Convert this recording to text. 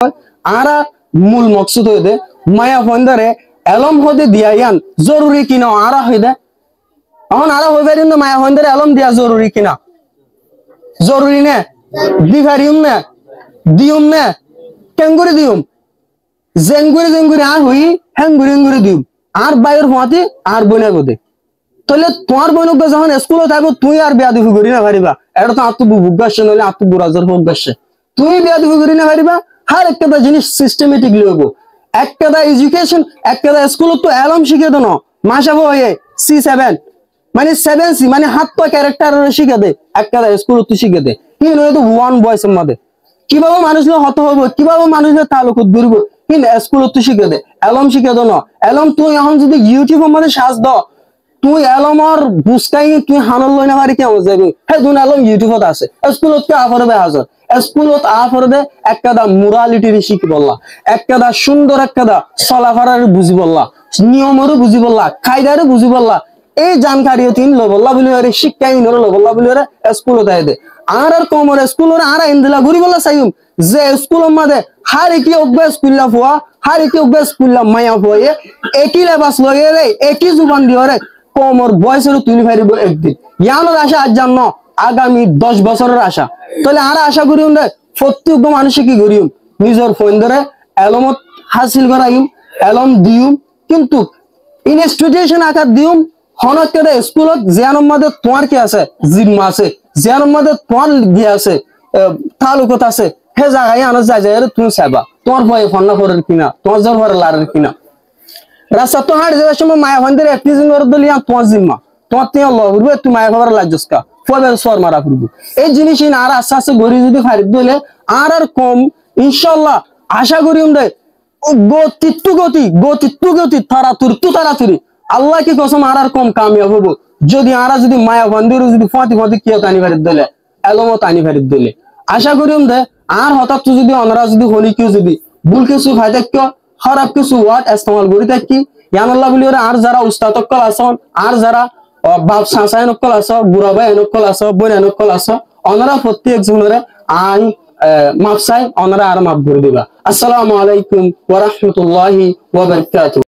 आरा मूल मकसद होदे माया फंदरे एलम होदे दियायान जरूरी किना आरा होदे এখন আরা হইবে কিন্তু মায়া ফন্দরে এলম দিয়া জরুরি কিনা জরুরি না দিভারিউম না দিউম না কেঙ্গুরি দিউম জেঙ্গুরি আর হই হেঙ্গুরি দিউম আর বাইর হওয়াতে আর বনে গদে তাহলে তোমার বনক যখন স্কুলে থাকো তুই আর বিয়া দিবি করি না পারিবা এটা তো আত্ম বুগাসে নলে আত্ম বুরাজর হোগাসে তুই বিয়া দিবি করি না পারিবা হার একটা জিনিস সিস্টেমেটিকলি হবো একটা এডুকেশন একটা স্কুল তো এলম শিখে দেন মাসাবো হয়ে C7 মানে 7C মানে হাত পা ক্যারেক্টার শিখে দে একটা স্কুল তো শিখে দে কিন্তু এটা ওয়ান বয়স এর মধ্যে কিভাবে মানুষ হত হবে কিভাবে মানুষ তালুকুত গরিব কিন্তু স্কুল তো শিখে দে এলম শিখে দে না এলম তুই এখন যদি ইউটিউবের মধ্যে সাজ দাও তুই এলমর বুঝকাই তুই হানল লই না পারি কেমন যাবি হে দুন এলম ইউটিউবত আছে স্কুলত কে আফরবে হাজার স্কুলত আফরবে একটা মোরালিটি শিখি বললা একটা সুন্দর একটা চলাফারার বুঝি বললা নিয়মরও বুঝি বললা কায়দারও বুঝি বললা এই জানকারিও তিন লবল্লা বলি আরে শিক্ষা ইনর লবল্লা বলি আরে স্কুলত আইদে আর কমর স্কুলর আর ইন্দিলা ঘুরি বললা চাইম যে স্কুলের মধ্যে হার কি অভ্যাস স্কুললা ফুয়া হার কি অভ্যাস স্কুললা মায়া ফুয়ে একই লেবাস লগে রে একই জুবান দিও রে কমর বয়সের তুলি ফারিব একদিন ইয়ানোর আশা আজ জানো আগামী 10 বছরের আশা তাহলে আর আশা করি রে প্রত্যেক মানুষ কি করিম নিজের ফোন ধরে এলমত হাসিল করাইম এলম দিউম কিন্তু ইনস্টিটিউশন আকার দিউম হনকের স্কুলত জিয়ানোর মধ্যে তোমার কি আছে জিম্মা আছে জিয়ানোর মধ্যে তোমার গিয়ে আছে তালুকত আছে হে জায়গায় আনো যায় তুমি চাইবা তোমার ভয়ে ফন্না করার কিনা তোমার জ্বর ভরে লারের কিনা রাস্তা তো হাঁট যাওয়ার সময় মায়া ফন্দের একটিজিং করে দিলি তোমার জিম্মা তোমার তিন ল করবে তুই মায়া খাবার লাজস্কা ফবে সর মারা করবি এই জিনিস আর আস্তে আস্তে গড়ি যদি ফারিদ দিলে আর কম ইনশাল্লাহ আশা করি আমরা গতি তাড়াতাড়ি আল্লাহ কি কসম আর কম কামিয়াব হবো যদি আরা যদি মায়া ফন্দের যদি ফাঁতি কিয় টানি ফারিদ দিলে এলমো টানি ফারিদ দিলে আশা করি আমরা আর হঠাৎ যদি অনরা যদি হলি কেউ যদি ভুল কিছু ফায়দা কিয় খারাপ কিছু ওয়ার্ড ইস্তেমাল করি থাকি ইয়ানাল্লাহ বলি আর যারা উস্তাদ কল আছেন আর যারা বাপ সাসায়ন কল আছে বুড়া ভাই কল আছে বোন কল আছে অনরা প্রত্যেক জনের আইন মাপ চাই অনরা আর মাপ করে দিবা। আসসালামু আলাইকুম ওয়া রাহমাতুল্লাহি ওয়া বারাকাতুহু।